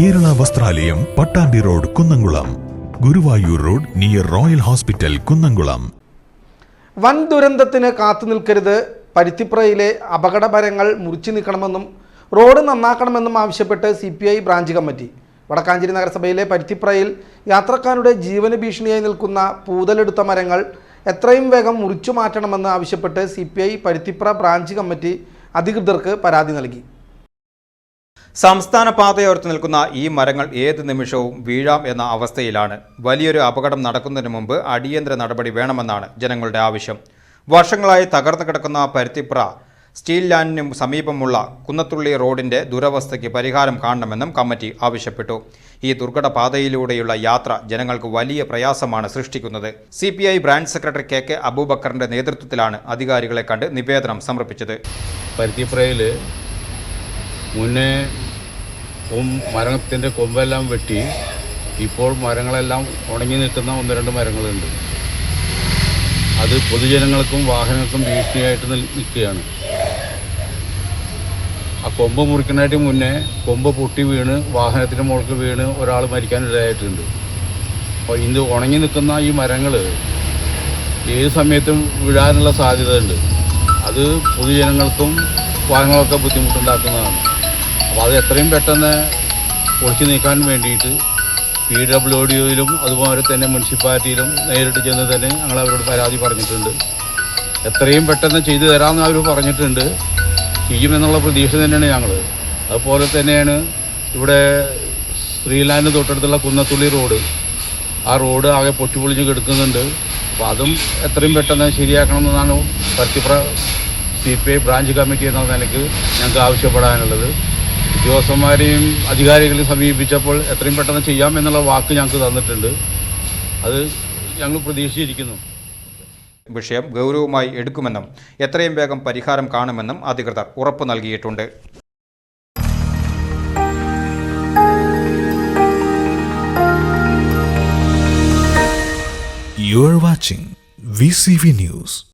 Kerala Vasthralayam Pattambi road Kunnamkulam, Guruvayur road near royal hospital Kunnamkulam. വൻ ദുരന്തത്തിന് കാത്തുനിൽക്കരുത്, പരുത്തിപ്രയിലെ അപകടമരങ്ങൾ മുറിച്ചു നീക്കണമെന്നും റോഡ് നന്നാക്കണമെന്നും ആവശ്യപ്പെട്ട് CPI ബ്രാഞ്ച് കമ്മിറ്റി. വടക്കാഞ്ചേരി നഗരസഭയിലെ പരുത്തിപ്രയിൽ യാത്രക്കാരുടെ ജീവന് ഭീഷണിയായി നിൽക്കുന്ന പൂതലെടുത്ത മരങ്ങൾ എത്രയും വേഗം മുറിച്ചു മാറ്റണമെന്ന് ആവശ്യപ്പെട്ട് CPI പരുത്തിപ്ര ബ്രാഞ്ച് കമ്മിറ്റി അധികൃതർക്ക് പരാതി നൽകി. സംസ്ഥാന പാതയോരത്ത് നിൽക്കുന്ന ഈ മരങ്ങൾ ഏത് നിമിഷവും വീഴാം എന്ന അവസ്ഥയിലാണ്. വലിയൊരു അപകടം നടക്കുന്നതിന് മുമ്പ് അടിയന്തര നടപടി വേണമെന്നാണ് ജനങ്ങളുടെ ആവശ്യം. വർഷങ്ങളായി തകർന്നു കിടക്കുന്ന പരുത്തിപ്ര സ്റ്റീൽ ലാൻഡിനും സമീപമുള്ള കുന്നത്തുള്ളി റോഡിന്റെ ദുരവസ്ഥയ്ക്ക് പരിഹാരം കാണണമെന്നും കമ്മിറ്റി ആവശ്യപ്പെട്ടു. ഈ ദുർഘട പാതയിലൂടെയുള്ള യാത്ര ജനങ്ങൾക്ക് വലിയ പ്രയാസമാണ് സൃഷ്ടിക്കുന്നത്. CPI ബ്രാഞ്ച് സെക്രട്ടറി KK അബൂബക്കറിന്റെ നേതൃത്വത്തിലാണ് അധികാരികളെ കണ്ട് നിവേദനം സമർപ്പിച്ചത്. പരുത്തിപ്രയിൽ മുന്നേ മരത്തിൻ്റെ കൊമ്പെല്ലാം വെട്ടി ഇപ്പോൾ മരങ്ങളെല്ലാം ഉണങ്ങി നിൽക്കുന്ന 1-2 മരങ്ങളുണ്ട്. അത് പൊതുജനങ്ങൾക്കും വാഹനങ്ങൾക്കും ഭീഷണിയായിട്ട് നിൽക്കുകയാണ്. ആ കൊമ്പ് മുറിക്കുന്നതിന് മുന്നേ കൊമ്പ് പൊട്ടി വീണ് വാഹനത്തിൻ്റെ മുകൾക്ക് വീണ് ഒരാൾ മരിക്കാനിടയായിട്ടുണ്ട്. അപ്പോൾ ഇത് ഉണങ്ങി നിൽക്കുന്ന ഈ മരങ്ങൾ ഏത് സമയത്തും വീഴാനുള്ള സാധ്യതയുണ്ട്. അത് പൊതുജനങ്ങൾക്കും വാഹനങ്ങളൊക്കെ ബുദ്ധിമുട്ടുണ്ടാക്കുന്നതാണ്. അപ്പോൾ അത് എത്രയും പെട്ടെന്ന് പൊളിച്ചു നീക്കാൻ വേണ്ടിയിട്ട് PWDയിലും അതുപോലെ തന്നെ മുനിസിപ്പാലിറ്റിയിലും നേരിട്ട് ചെന്ന് തന്നെ ഞങ്ങൾ അവരോട് പരാതി പറഞ്ഞിട്ടുണ്ട്. എത്രയും പെട്ടെന്ന് ചെയ്തു തരാമെന്ന് അവർ പറഞ്ഞിട്ടുണ്ട്. ചെയ്യുമെന്നുള്ള പ്രതീക്ഷ തന്നെയാണ് ഞങ്ങൾ. അതുപോലെ തന്നെയാണ് ഇവിടെ ശ്രീലാൻഡ് തൊട്ടടുത്തുള്ള കുന്നത്തുള്ളി റോഡ്, ആ റോഡ് ആകെ പൊട്ടിപ്പൊളിഞ്ഞ് കിടക്കുന്നുണ്ട്. അപ്പോൾ അതും എത്രയും പെട്ടെന്ന് ശരിയാക്കണമെന്നാണ് പരുത്തിപ്ര CPI ബ്രാഞ്ച് കമ്മിറ്റി എന്ന നിലയ്ക്ക് ഞങ്ങൾക്ക് ആവശ്യപ്പെടാനുള്ളത്. ഉദ്യോഗസ്ഥന്മാരെയും അധികാരികളെയും സമീപിച്ചപ്പോൾ എത്രയും പെട്ടെന്ന് ചെയ്യാമെന്നുള്ള വാക്ക് ഞങ്ങൾക്ക് തന്നിട്ടുണ്ട്. അത് ഞങ്ങൾ പ്രതീക്ഷിച്ചിരിക്കുന്നു. വിഷയം ഗൗരവമായി എടുക്കുമെന്നും എത്രയും വേഗം പരിഹാരം കാണുമെന്നും അധികൃതർ ഉറപ്പു നൽകിയിട്ടുണ്ട്. You are watching VCV News.